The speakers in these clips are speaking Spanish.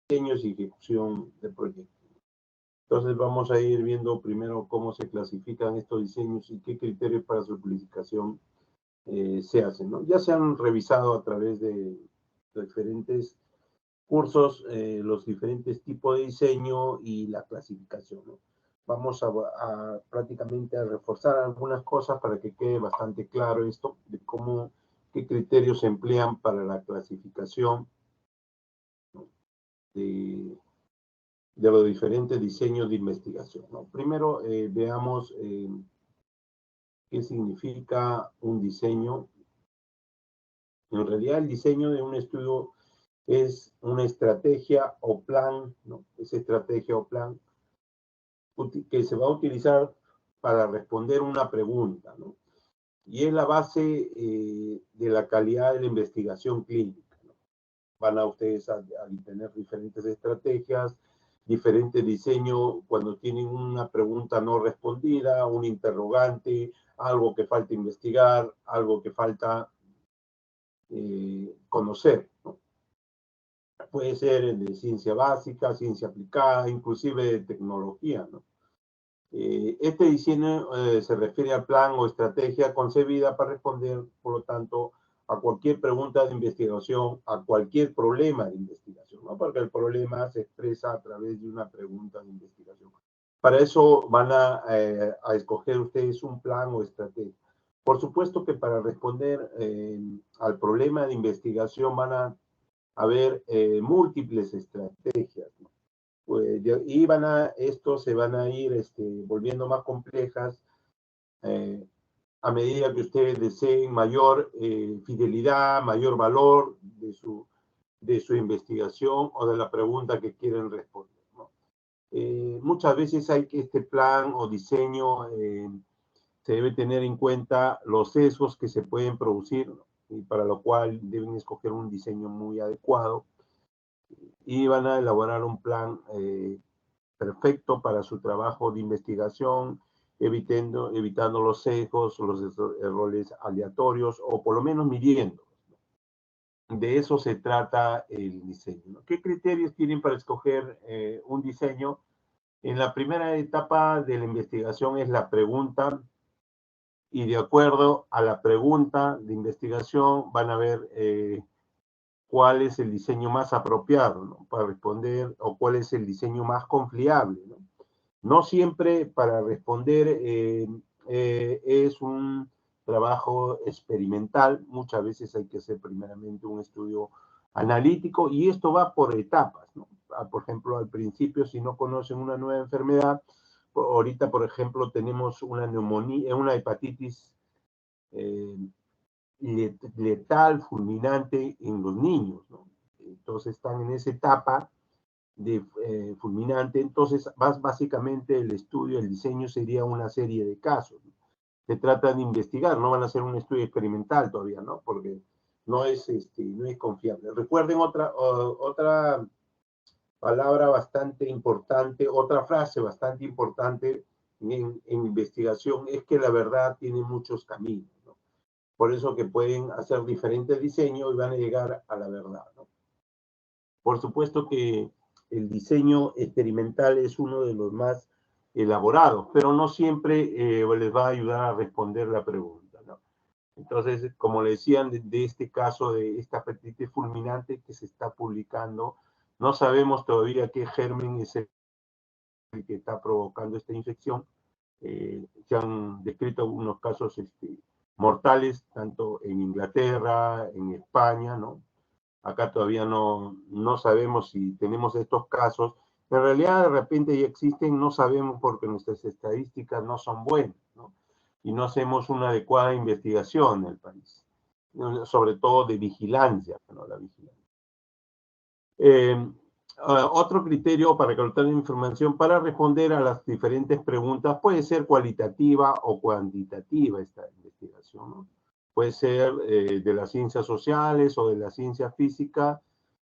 diseños y ejecución de proyectos. Entonces vamos a ir viendo primero cómo se clasifican estos diseños y qué criterios para su clasificación se hacen, ¿no? Ya se han revisado a través de diferentes cursos los diferentes tipos de diseño y la clasificación, ¿no? Vamos a prácticamente a reforzar algunas cosas para que quede bastante claro esto de cómo, qué criterios se emplean para la clasificación, ¿no? de los diferentes diseños de investigación, ¿no? Primero veamos qué significa un diseño. En realidad el diseño de un estudio es una estrategia o plan, ¿no? Esa estrategia o plan que se va a utilizar para responder una pregunta, ¿no? Y es la base de la calidad de la investigación clínica, ¿no? Van a ustedes a tener diferentes estrategias, diferentes diseños cuando tienen una pregunta no respondida, un interrogante, algo que falta investigar, algo que falta conocer, ¿no? Puede ser de ciencia básica, ciencia aplicada, inclusive de tecnología, ¿no? Este diseño se refiere al plan o estrategia concebida para responder, por lo tanto, a cualquier pregunta de investigación, a cualquier problema de investigación, ¿no? Porque el problema se expresa a través de una pregunta de investigación. Para eso van a escoger ustedes un plan o estrategia. Por supuesto que para responder al problema de investigación van a haber múltiples estrategias, ¿no? Pues, y estos se van a ir volviendo más complejas a medida que ustedes deseen mayor fidelidad, mayor valor de su investigación o de la pregunta que quieren responder, ¿no? Muchas veces hay que este plan o diseño se debe tener en cuenta los sesgos que se pueden producir, ¿no? Y para lo cual deben escoger un diseño muy adecuado y van a elaborar un plan perfecto para su trabajo de investigación, evitando los sesgos, los errores aleatorios o por lo menos midiendo. De eso se trata el diseño, ¿no? ¿Qué criterios tienen para escoger un diseño? En la primera etapa de la investigación es la pregunta y de acuerdo a la pregunta de investigación van a ver cuál es el diseño más apropiado, ¿no? Para responder o cuál es el diseño más confiable, ¿no? No siempre para responder es un trabajo experimental, muchas veces hay que hacer primeramente un estudio analítico y esto va por etapas, ¿no? Por ejemplo, al principio, si no conocen una nueva enfermedad, ahorita, por ejemplo, tenemos una neumonía, una hepatitis eh, letal, fulminante en los niños, ¿no? Entonces están en esa etapa de fulminante, entonces básicamente el estudio, el diseño sería una serie de casos, ¿no? Se trata de investigar, no van a hacer un estudio experimental todavía, ¿no? Porque no es confiable. Recuerden otra palabra bastante importante, otra frase bastante importante en investigación, es que la verdad tiene muchos caminos, ¿no? Por eso que pueden hacer diferentes diseños y van a llegar a la verdad, ¿no? Por supuesto que el diseño experimental es uno de los más elaborados, pero no siempre les va a ayudar a responder la pregunta, ¿no? Entonces, como le decían, de este caso de esta hepatitis fulminante que se está publicando, no sabemos todavía qué germen es el que está provocando esta infección. Se han descrito algunos casos mortales, tanto en Inglaterra, en España, ¿no? Acá todavía no sabemos si tenemos estos casos. En realidad, de repente ya existen, no sabemos porque nuestras estadísticas no son buenas, ¿no? Y no hacemos una adecuada investigación en el país, sobre todo de vigilancia, ¿no? La vigilancia. Otro criterio para recolectar información para responder a las diferentes preguntas puede ser cualitativa o cuantitativa esta investigación, ¿no? Puede ser de las ciencias sociales o de la ciencia física,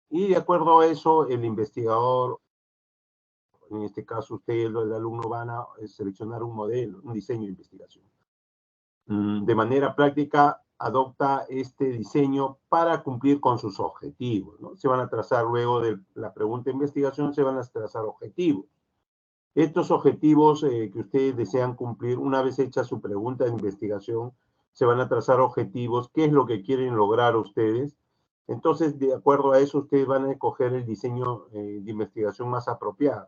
y de acuerdo a eso, el investigador, en este caso usted, el alumno, van a seleccionar un modelo, un diseño de investigación. De manera práctica, adopta este diseño para cumplir con sus objetivos, ¿no? Se van a trazar luego de la pregunta de investigación, se van a trazar objetivos. Estos objetivos que ustedes desean cumplir, una vez hecha su pregunta de investigación, se van a trazar objetivos, qué es lo que quieren lograr ustedes. Entonces, de acuerdo a eso, ustedes van a escoger el diseño de investigación más apropiado.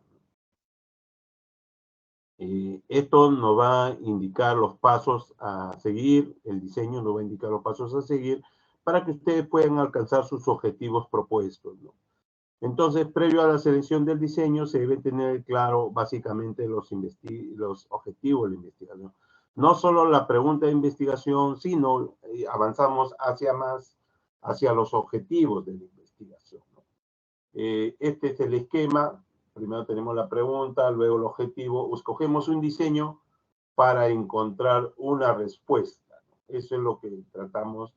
Esto nos va a indicar los pasos a seguir, el diseño nos va a indicar los pasos a seguir para que ustedes puedan alcanzar sus objetivos propuestos, ¿no? Entonces, previo a la selección del diseño, se debe tener claro básicamente los objetivos de la investigación. No solo la pregunta de investigación, sino avanzamos hacia los objetivos de la investigación, ¿no? Este es el esquema. Primero tenemos la pregunta, luego el objetivo. Escogemos un diseño para encontrar una respuesta, ¿no? Eso es lo que tratamos,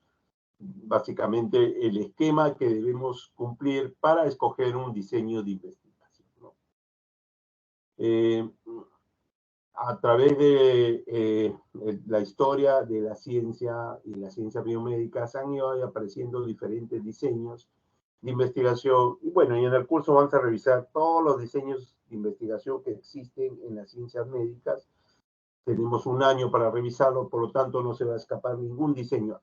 básicamente el esquema que debemos cumplir para escoger un diseño de investigación, ¿no? A través de la historia de la ciencia y la ciencia biomédica se han ido apareciendo diferentes diseños de investigación. Y bueno, y en el curso vamos a revisar todos los diseños de investigación que existen en las ciencias médicas. Tenemos un año para revisarlo, por lo tanto no se va a escapar ningún diseño.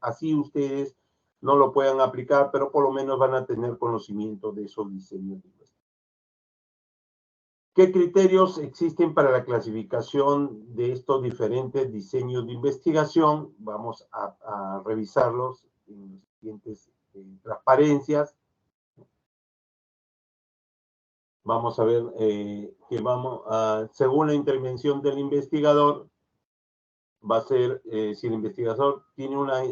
Así ustedes no lo puedan aplicar, pero por lo menos van a tener conocimiento de esos diseños de investigación. ¿Qué criterios existen para la clasificación de estos diferentes diseños de investigación? Vamos a revisarlos en las siguientes transparencias. Vamos a ver según la intervención del investigador, va a ser si el investigador tiene una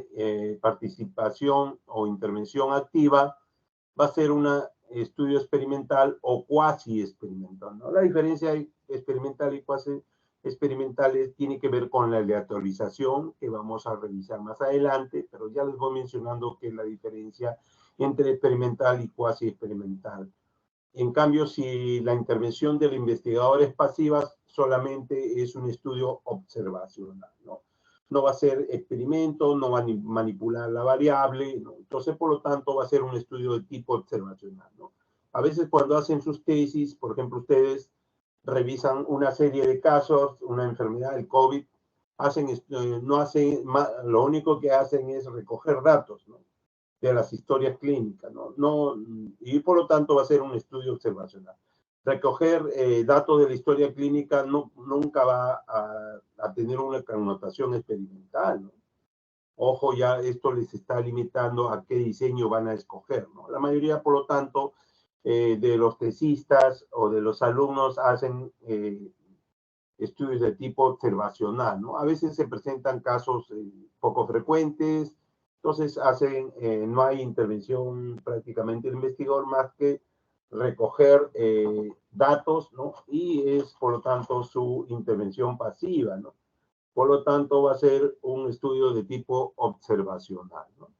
participación o intervención activa, va a ser un estudio experimental o cuasi experimental, ¿no? La diferencia experimental y cuasi experimental tiene que ver con la aleatorización, que vamos a revisar más adelante, pero ya les voy mencionando que es la diferencia entre experimental y cuasi experimental. En cambio, si la intervención del investigador es pasiva, solamente es un estudio observacional, ¿no? No va a ser experimento, no va a manipular la variable, ¿no? Entonces, por lo tanto, va a ser un estudio de tipo observacional, ¿no? A veces cuando hacen sus tesis, por ejemplo, ustedes revisan una serie de casos, una enfermedad, el COVID, lo único que hacen es recoger datos, ¿no?, de las historias clínicas, ¿no? Y por lo tanto va a ser un estudio observacional. Recoger datos de la historia clínica nunca va a tener una connotación experimental, ¿no? Ojo, ya esto les está limitando a qué diseño van a escoger, ¿no? La mayoría, por lo tanto, de los tesistas o de los alumnos hacen estudios de tipo observacional, ¿no? A veces se presentan casos poco frecuentes, entonces no hay intervención prácticamente del investigador más que recoger datos, ¿no? Y es, por lo tanto, su intervención pasiva, ¿no? Por lo tanto, va a ser un estudio de tipo observacional, ¿no?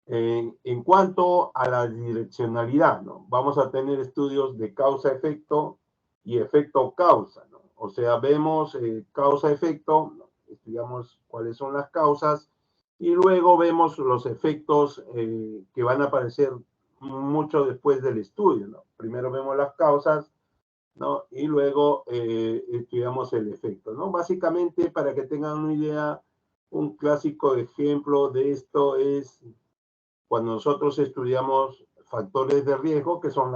En cuanto a la direccionalidad, ¿no? Vamos a tener estudios de causa-efecto y efecto-causa, ¿no? O sea, vemos causa-efecto, ¿no? Estudiamos cuáles son las causas y luego vemos los efectos que van a aparecer mucho después del estudio, ¿no? Primero vemos las causas, ¿no? Y luego estudiamos el efecto, ¿no? Básicamente, para que tengan una idea, un clásico ejemplo de esto es cuando nosotros estudiamos factores de riesgo, que son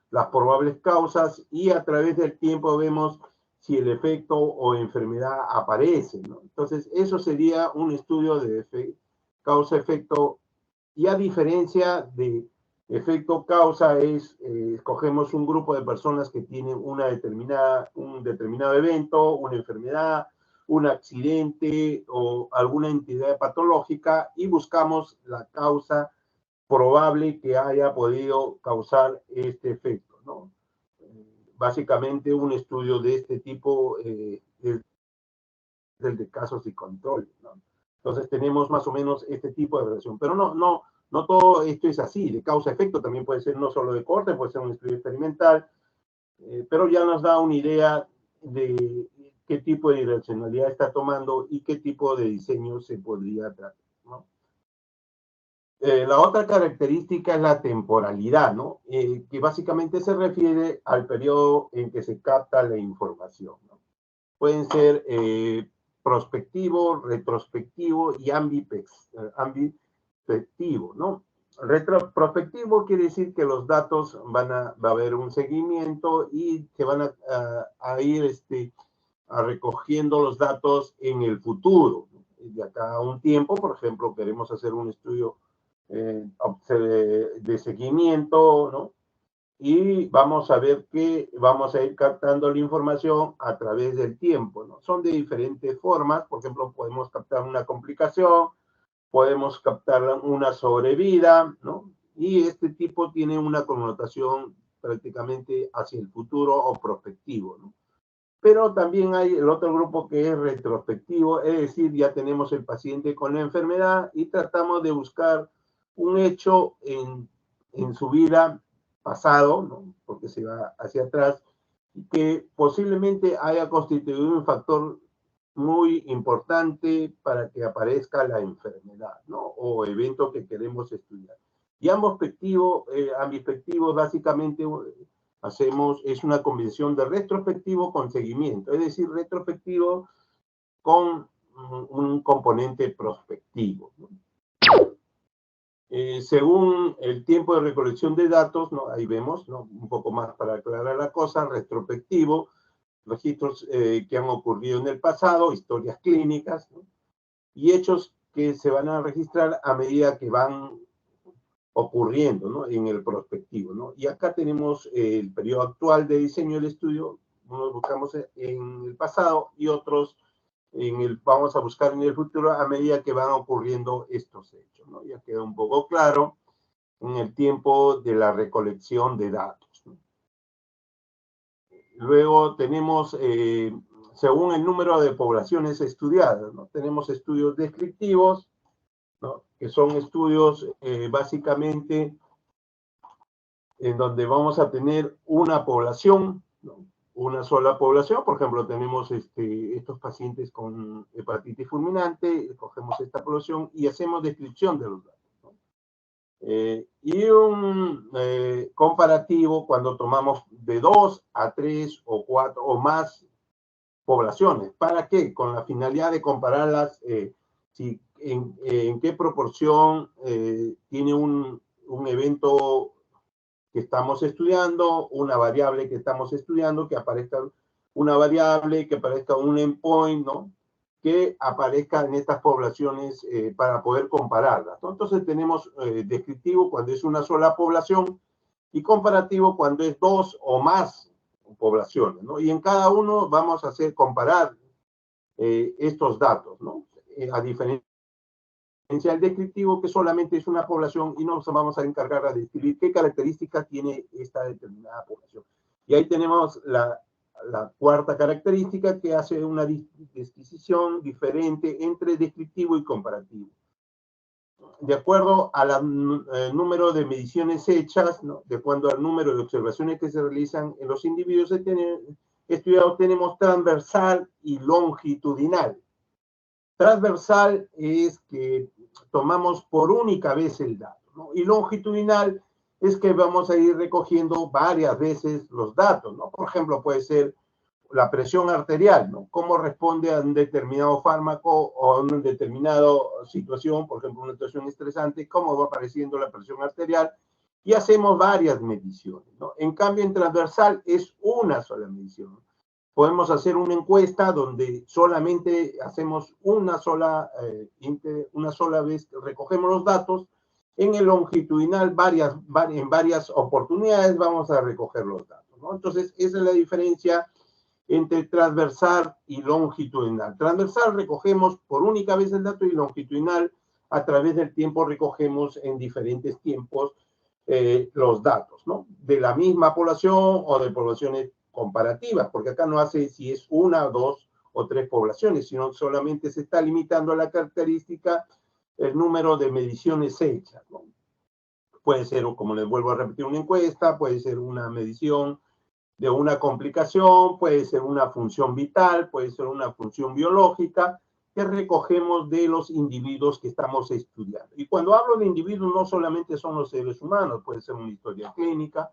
las probables causas, y a través del tiempo vemos si el efecto o enfermedad aparece, ¿no? Entonces, eso sería un estudio de causa-efecto, y a diferencia de efecto-causa escogemos un grupo de personas que tienen un determinado evento, una enfermedad, un accidente o alguna entidad patológica y buscamos la causa probable que haya podido causar este efecto, ¿no? Básicamente un estudio de este tipo es el de casos y control, ¿no? Entonces tenemos más o menos este tipo de relación, pero no todo esto es así, de causa-efecto también puede ser no solo de corte, puede ser un estudio experimental, pero ya nos da una idea de qué tipo de direccionalidad está tomando y qué tipo de diseño se podría tratar. La otra característica es la temporalidad, ¿no? Que básicamente se refiere al periodo en que se capta la información, ¿no? Pueden ser prospectivo, retrospectivo y ambipectivo, ¿no? Prospectivo quiere decir que los datos va a haber un seguimiento y se van a ir recogiendo los datos en el futuro. De acá a un tiempo, por ejemplo, queremos hacer un estudio de seguimiento, ¿no? Y vamos a ver que vamos a ir captando la información a través del tiempo, ¿no? Son de diferentes formas. Por ejemplo, podemos captar una complicación, podemos captar una sobrevida, ¿no? Y este tipo tiene una connotación prácticamente hacia el futuro o prospectivo, ¿no? Pero también hay el otro grupo que es retrospectivo, es decir, ya tenemos el paciente con la enfermedad y tratamos de buscar un hecho en su vida pasado, ¿no? Porque se va hacia atrás, que posiblemente haya constituido un factor muy importante para que aparezca la enfermedad, ¿no? O evento que queremos estudiar. Y ambispectivos básicamente es una combinación de retrospectivo con seguimiento, es decir, retrospectivo con un componente prospectivo, ¿no? Según el tiempo de recolección de datos, ¿no? Ahí vemos, ¿no? Un poco más para aclarar la cosa, retrospectivo, registros que han ocurrido en el pasado, historias clínicas, ¿no? Y hechos que se van a registrar a medida que van ocurriendo, ¿no? En el prospectivo, ¿no? Y acá tenemos el periodo actual de diseño del estudio, unos buscamos en el pasado y otros vamos a buscar en el futuro a medida que van ocurriendo estos hechos, ¿no? Ya queda un poco claro en el tiempo de la recolección de datos, ¿no? Luego tenemos, según el número de poblaciones estudiadas, ¿no? Tenemos estudios descriptivos, ¿no? Que son estudios básicamente en donde vamos a tener una población, ¿no? Una sola población. Por ejemplo, tenemos estos pacientes con hepatitis fulminante, cogemos esta población y hacemos descripción de los datos, ¿no? Y un comparativo cuando tomamos de 2 a 3 o 4 o más poblaciones. ¿Para qué? Con la finalidad de compararlas, en qué proporción tiene un evento que estamos estudiando, una variable que estamos estudiando, que aparezca una variable, que aparezca un endpoint, ¿no? Que aparezca en estas poblaciones para poder compararlas, ¿no? Entonces tenemos descriptivo cuando es una sola población y comparativo cuando es 2 o más poblaciones, ¿no? Y en cada uno vamos a comparar estos datos, ¿no? A diferencia el descriptivo, que solamente es una población y nos vamos a encargar de describir qué características tiene esta determinada población. Y ahí tenemos la cuarta característica que hace una distinción diferente entre descriptivo y comparativo. De acuerdo al número de mediciones hechas, ¿no? De acuerdo al número de observaciones que se realizan en los individuos estudiados, tenemos transversal y longitudinal. Transversal es que tomamos por única vez el dato, ¿no? Y longitudinal es que vamos a ir recogiendo varias veces los datos, ¿no? Por ejemplo, puede ser la presión arterial, ¿no? Cómo responde a un determinado fármaco o a una determinada situación, por ejemplo, una situación estresante, cómo va apareciendo la presión arterial, y hacemos varias mediciones, ¿no? En cambio, en transversal es una sola medición. Podemos hacer una encuesta donde solamente hacemos una sola vez, recogemos los datos. En el longitudinal, en varias oportunidades vamos a recoger los datos, ¿no? Entonces, esa es la diferencia entre transversal y longitudinal. Transversal recogemos por única vez el dato y longitudinal a través del tiempo recogemos en diferentes tiempos los datos, ¿no? De la misma población o de poblaciones comparativas, porque acá no hace si es una, dos o tres poblaciones, sino solamente se está limitando a la característica el número de mediciones hechas, ¿no? Puede ser, como les vuelvo a repetir, una encuesta, puede ser una medición de una complicación, puede ser una función vital, puede ser una función biológica, que recogemos de los individuos que estamos estudiando. Y cuando hablo de individuos, no solamente son los seres humanos, puede ser una historia clínica,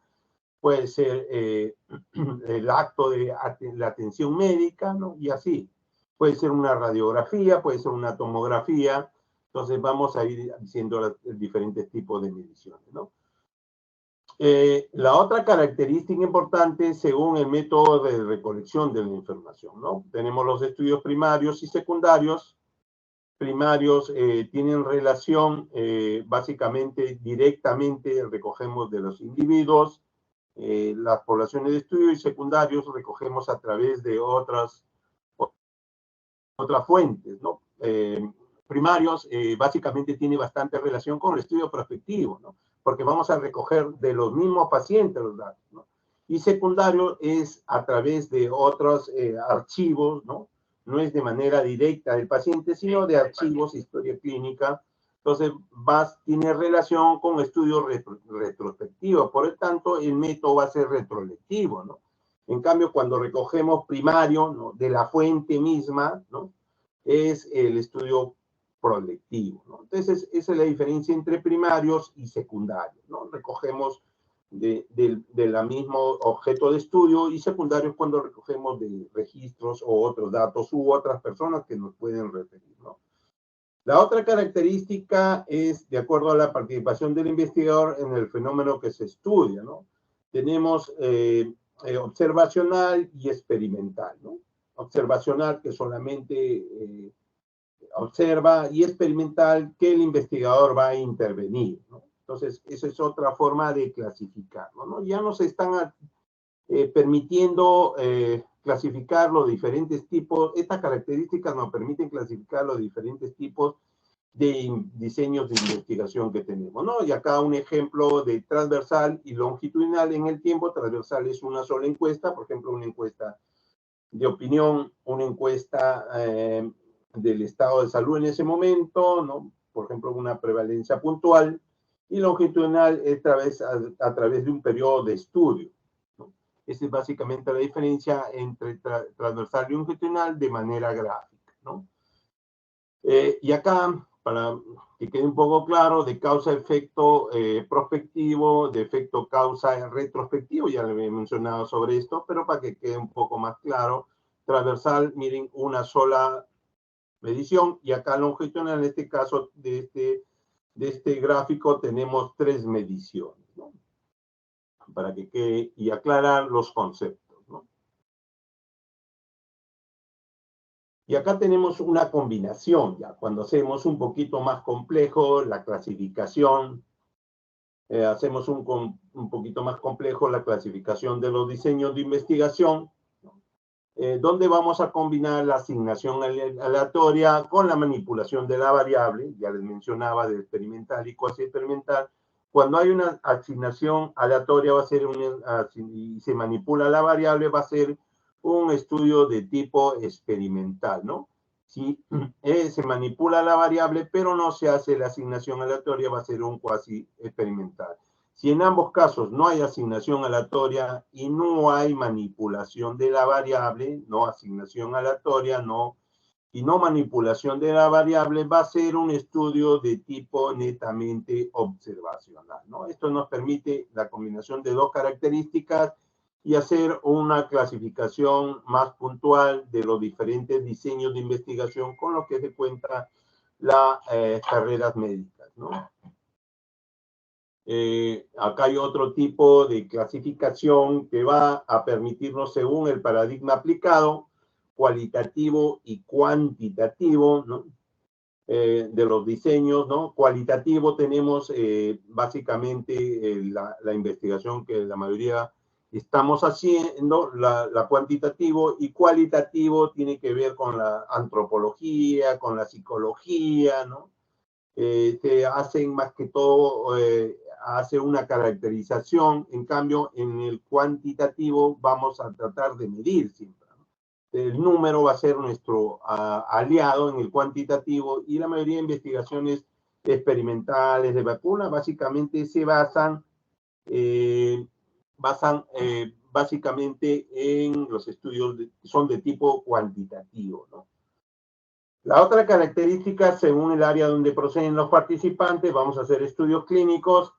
puede ser el acto de la atención médica, ¿no? Y así. Puede ser una radiografía, puede ser una tomografía. Entonces vamos a ir diciendo los diferentes tipos de mediciones, ¿no? La otra característica importante, según el método de recolección de la información, ¿no? Tenemos los estudios primarios y secundarios. Primarios tienen relación, básicamente, directamente recogemos de los individuos, las poblaciones de estudio, y secundarios recogemos a través de otras fuentes, ¿no? Primarios básicamente tiene bastante relación con el estudio prospectivo, ¿no? Porque vamos a recoger de los mismos pacientes los datos, ¿no? Y secundario es a través de otros archivos, ¿no? No es de manera directa del paciente, sino de archivos, historia clínica. Entonces, tiene relación con estudios retrospectivos. Por lo tanto, el método va a ser retrolectivo, ¿no? En cambio, cuando recogemos primario, ¿no?, de la fuente misma, ¿no?, es el estudio prospectivo, ¿no? Entonces, esa es la diferencia entre primarios y secundarios, ¿no? Recogemos del mismo objeto de estudio, y secundarios cuando recogemos de registros o otros datos u otras personas que nos pueden referir, ¿no? La otra característica es, de acuerdo a la participación del investigador en el fenómeno que se estudia, ¿no? Tenemos observacional y experimental, ¿no? Observacional, que solamente observa, y experimental, que el investigador va a intervenir, ¿no? Entonces, esa es otra forma de clasificarlo, ¿no? Ya nos están permitiendo clasificar los diferentes tipos. Estas características nos permiten clasificar los diferentes tipos de diseños de investigación que tenemos, ¿no? Y acá un ejemplo de transversal y longitudinal en el tiempo. Transversal es una sola encuesta, por ejemplo, una encuesta de opinión, una encuesta del estado de salud en ese momento, ¿no? Por ejemplo, una prevalencia puntual. Y longitudinal es a través de un periodo de estudio, ¿no? Esa es básicamente la diferencia entre transversal y longitudinal de manera gráfica, ¿no? Y acá, para que quede un poco claro, de causa-efecto prospectivo, de efecto-causa retrospectivo, ya le he mencionado sobre esto, pero para que quede un poco más claro, transversal, miren, una sola medición, y acá longitudinal, en este caso de este gráfico, tenemos 3 mediciones, ¿no? Para que quede y aclarar los conceptos, ¿no? Y acá tenemos una combinación, ya cuando hacemos un poquito más complejo la clasificación, hacemos un poquito más complejo la clasificación de los diseños de investigación, donde vamos a combinar la asignación aleatoria con la manipulación de la variable. Ya les mencionaba de experimental y cuasi experimental. Cuando hay una asignación aleatoria, va a ser y se manipula la variable, va a ser un estudio de tipo experimental, ¿no? Si se manipula la variable, pero no se hace la asignación aleatoria, va a ser un cuasi experimental. Si en ambos casos no hay asignación aleatoria y no hay manipulación de la variable, no asignación aleatoria, y no manipulación de la variable, va a ser un estudio de tipo netamente observacional, ¿no? Esto nos permite la combinación de 2 características y hacer una clasificación más puntual de los diferentes diseños de investigación con los que se cuenta las carreras médicas, ¿no? Acá hay otro tipo de clasificación que va a permitirnos, según el paradigma aplicado, cualitativo y cuantitativo, ¿no? De los diseños, ¿no? Cualitativo tenemos básicamente la investigación que la mayoría estamos haciendo, la cuantitativo, y cualitativo tiene que ver con la antropología, con la psicología, ¿no? Se hacen más que todo, hace una caracterización. En cambio, en el cuantitativo vamos a tratar de medir siempre, ¿no? El número va a ser nuestro aliado en el cuantitativo, y la mayoría de investigaciones experimentales de vacunas básicamente se basan básicamente en los estudios, son de tipo cuantitativo, ¿no? La otra característica, según el área donde proceden los participantes, vamos a hacer estudios clínicos,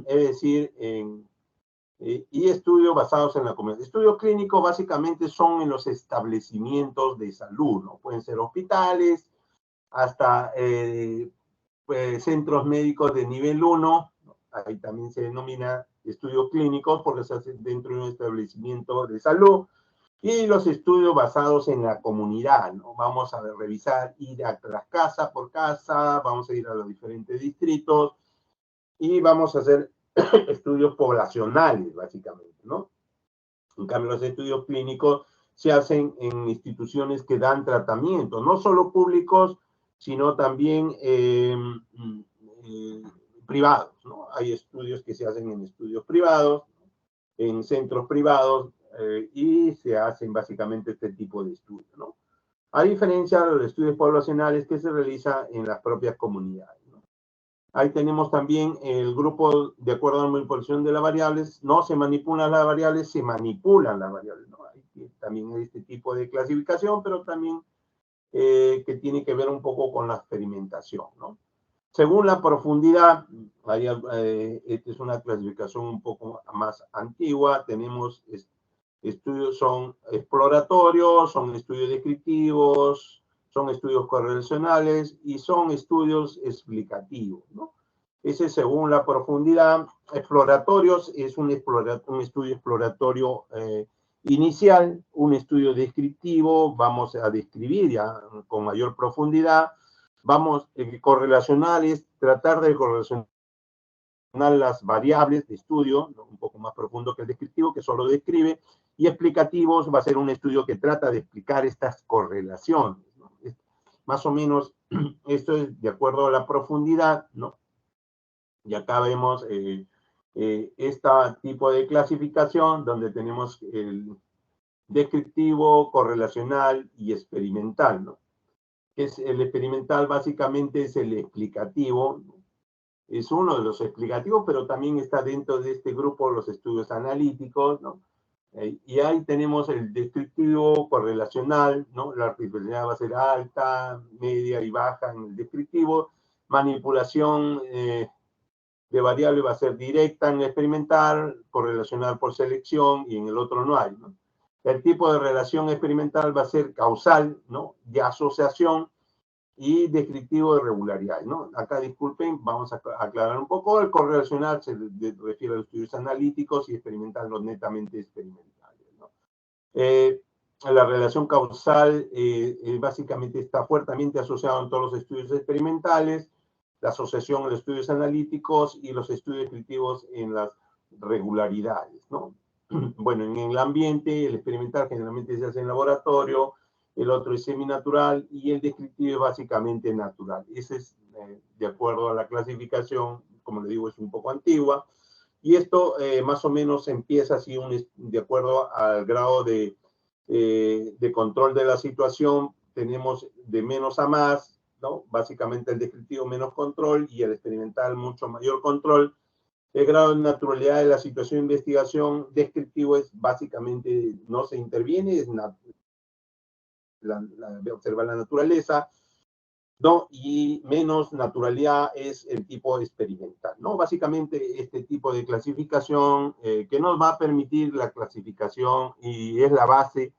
es decir, y estudios basados en la comunidad. Estudios clínicos básicamente son en los establecimientos de salud, ¿no? Pueden ser hospitales, hasta pues, centros médicos de nivel 1, ahí también se denomina estudios clínicos porque se hace dentro de un establecimiento de salud, y los estudios basados en la comunidad, ¿no? Vamos a revisar, ir a las casas por casa, vamos a ir a los diferentes distritos y vamos a hacer estudios poblacionales, básicamente, ¿no? En cambio, los estudios clínicos se hacen en instituciones que dan tratamiento, no solo públicos, sino también privados, ¿no? Hay estudios que se hacen en estudios privados, en centros privados, y se hacen básicamente este tipo de estudios, ¿no? A diferencia de los estudios poblacionales que se realizan en las propias comunidades, ¿no? Ahí tenemos también el grupo de acuerdo a la manipulación de las variables. No se manipulan las variables, se manipulan las variables, ¿no? Ahí también hay este tipo de clasificación, pero también que tiene que ver un poco con la experimentación, ¿no? Según la profundidad, esta es una clasificación un poco más antigua, tenemos estudios, son exploratorios, son estudios descriptivos, son estudios correlacionales y son estudios explicativos, ¿no? Ese según la profundidad. Exploratorios es un estudio exploratorio inicial, un estudio descriptivo, vamos a describir ya con mayor profundidad. Vamos, correlacionales, tratar de correlacionar las variables de estudio, ¿no? Un poco más profundo que el descriptivo, que solo describe, y explicativos va a ser un estudio que trata de explicar estas correlaciones, ¿no? Más o menos, esto es de acuerdo a la profundidad, ¿no? Y acá vemos este tipo de clasificación donde tenemos el descriptivo, correlacional y experimental, ¿no? Es el experimental básicamente es el explicativo, ¿no? Es uno de los explicativos, pero también está dentro de este grupo los estudios analíticos, ¿no? Y ahí tenemos el descriptivo correlacional, ¿no? La artificialidad va a ser alta, media y baja en el descriptivo. Manipulación de variable va a ser directa en el experimental, correlacional por selección, y en el otro no hay, ¿no? El tipo de relación experimental va a ser causal, ¿no? De asociación, y descriptivo de regularidad, ¿no? Acá, disculpen, vamos a aclarar un poco. El correlacional se refiere a los estudios analíticos y experimental, los netamente experimentales, ¿no? La relación causal básicamente está fuertemente asociada en todos los estudios experimentales, la asociación en los estudios analíticos y los estudios descriptivos en las regularidades, ¿no? Bueno, en el ambiente, el experimental generalmente se hace en laboratorio, el otro es seminatural y el descriptivo es básicamente natural. Ese es de acuerdo a la clasificación, como le digo, es un poco antigua. Y esto más o menos empieza así de acuerdo al grado de control de la situación. Tenemos de menos a más, ¿no? Básicamente el descriptivo menos control y el experimental mucho mayor control. El grado de naturalidad de la situación de investigación descriptivo es básicamente no se interviene, es observar la naturaleza, ¿no? Y menos naturalidad es el tipo experimental, ¿no? Básicamente este tipo de clasificación que nos va a permitir la clasificación y es la base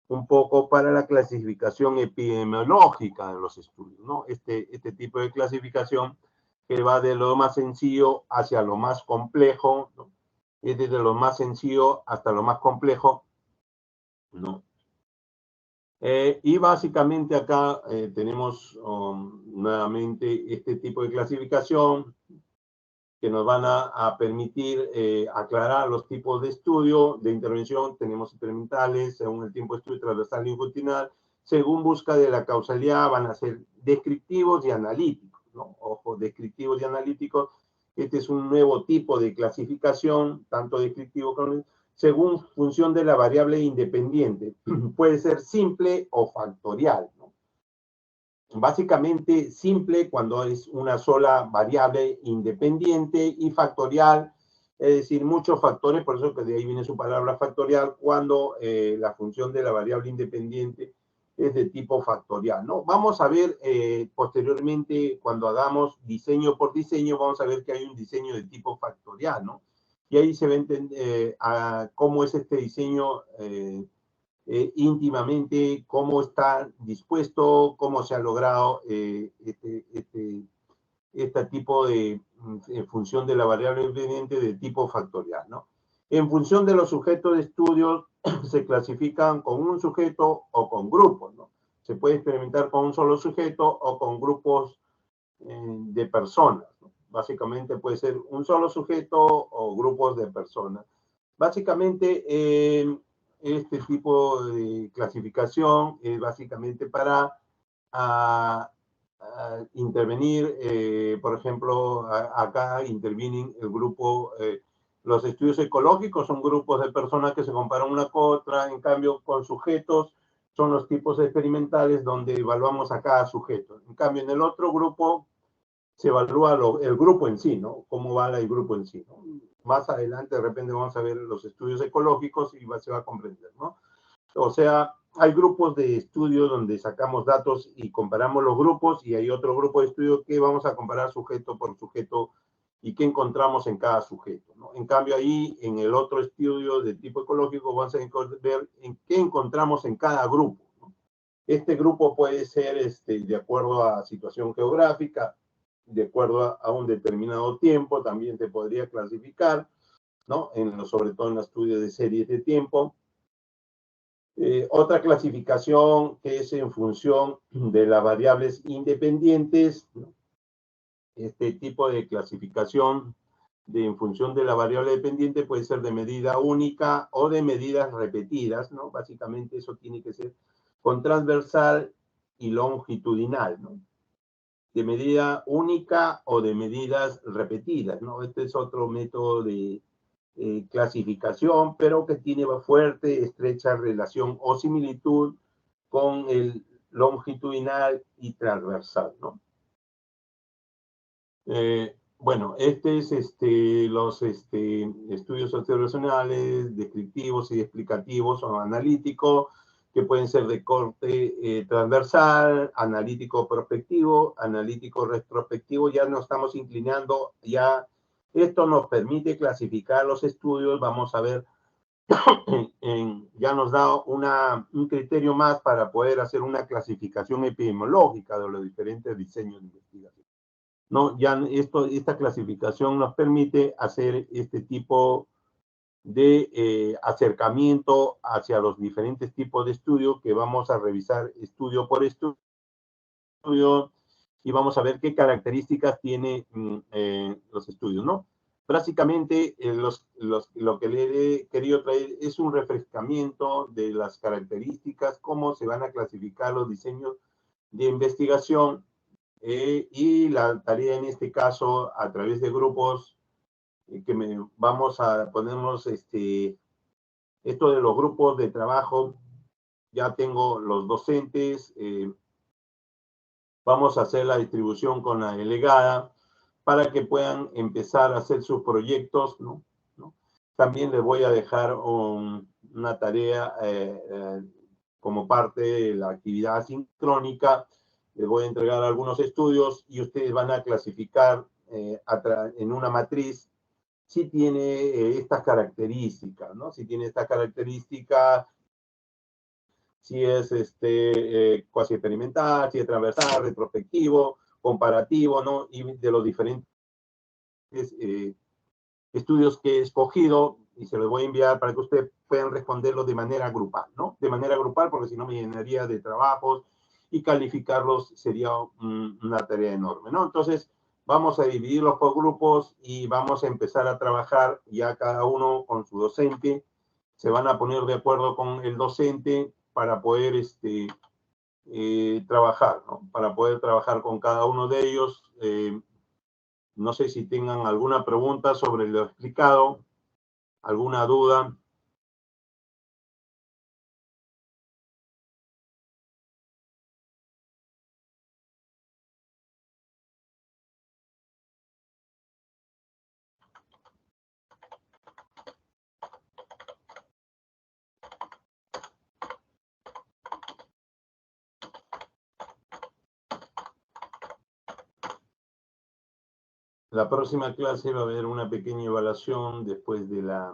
un poco para la clasificación epidemiológica de los estudios, ¿no? Este tipo de clasificación que va de lo más sencillo hacia lo más complejo, ¿no? Es desde lo más sencillo hasta lo más complejo, ¿no? Y básicamente acá tenemos nuevamente este tipo de clasificación que nos van a permitir aclarar los tipos de estudio, de intervención. Tenemos experimentales, según el tiempo de estudio, transversal y longitudinal. Según busca de la causalidad, van a ser descriptivos y analíticos, ¿no? Ojo, descriptivos y analíticos. Este es un nuevo tipo de clasificación, tanto descriptivo como según función de la variable independiente. Puede ser simple o factorial, ¿no? Básicamente simple cuando es una sola variable independiente y factorial, es decir, muchos factores, por eso que de ahí viene su palabra factorial, cuando la función de la variable independiente es de tipo factorial, ¿no? Vamos a ver posteriormente, cuando hagamos diseño por diseño, vamos a ver que hay un diseño de tipo factorial, ¿no? Y ahí se va a entender cómo es este diseño íntimamente, cómo está dispuesto, cómo se ha logrado este tipo de función de la variable dependiente de tipo factorial, ¿no? En función de los sujetos de estudio, se clasifican con un sujeto o con grupos, ¿no? Se puede experimentar con un solo sujeto o con grupos de personas, ¿no? Básicamente puede ser un solo sujeto o grupos de personas. Básicamente, este tipo de clasificación es básicamente para intervenir, por ejemplo, acá intervienen el grupo, los estudios ecológicos son grupos de personas que se comparan una con otra, en cambio con sujetos son los tipos experimentales donde evaluamos a cada sujeto. En cambio, en el otro grupo se evalúa el grupo en sí, ¿no? Cómo va el grupo en sí, ¿no? Más adelante, de repente, vamos a ver los estudios ecológicos y se va a comprender, ¿no? O sea, hay grupos de estudio donde sacamos datos y comparamos los grupos y hay otro grupo de estudio que vamos a comparar sujeto por sujeto y qué encontramos en cada sujeto, ¿no? En cambio, ahí, en el otro estudio de tipo ecológico, vamos a ver en qué encontramos en cada grupo, ¿no? Este grupo puede ser de acuerdo a situación geográfica, de acuerdo a un determinado tiempo, también te podría clasificar, ¿no? Sobre todo en los estudios de series de tiempo. Otra clasificación que es en función de las variables independientes, ¿no? Este tipo de clasificación en función de la variable dependiente puede ser de medida única o de medidas repetidas, ¿no? Básicamente eso tiene que ser con transversal y longitudinal, ¿no? De medida única o de medidas repetidas, ¿no? Este es otro método de clasificación, pero que tiene fuerte, estrecha relación o similitud con el longitudinal y transversal, ¿no? Bueno, este es los estudios observacionales, descriptivos y explicativos o analíticos, que pueden ser de corte transversal, analítico prospectivo, analítico retrospectivo. Ya nos estamos inclinando, ya esto nos permite clasificar los estudios. Vamos a ver, ya nos da un criterio más para poder hacer una clasificación epidemiológica de los diferentes diseños de investigación, ¿no? Ya esta clasificación nos permite hacer este tipo de acercamiento hacia los diferentes tipos de estudio que vamos a revisar estudio por estudio y vamos a ver qué características tiene los estudios, ¿no? Básicamente, lo que le he querido traer es un refrescamiento de las características, cómo se van a clasificar los diseños de investigación y la tarea en este caso a través de grupos vamos a ponernos esto de los grupos de trabajo. Ya tengo los docentes, vamos a hacer la distribución con la delegada para que puedan empezar a hacer sus proyectos, ¿no? También les voy a dejar una tarea como parte de la actividad asincrónica. Les voy a entregar algunos estudios y ustedes van a clasificar en una matriz si tiene estas características, ¿no? Si tiene esta característica, si es cuasi experimental, si es transversal, retrospectivo, comparativo, ¿no? Y de los diferentes estudios que he escogido, y se los voy a enviar para que ustedes puedan responderlos de manera grupal, ¿no? De manera grupal, porque si no me llenaría de trabajos y calificarlos sería una tarea enorme, ¿no? Entonces, vamos a dividirlos por grupos y vamos a empezar a trabajar ya cada uno con su docente. Se van a poner de acuerdo con el docente para poder trabajar, ¿no? Para poder trabajar con cada uno de ellos. No sé si tengan alguna pregunta sobre lo explicado, alguna duda. La próxima clase va a haber una pequeña evaluación después de la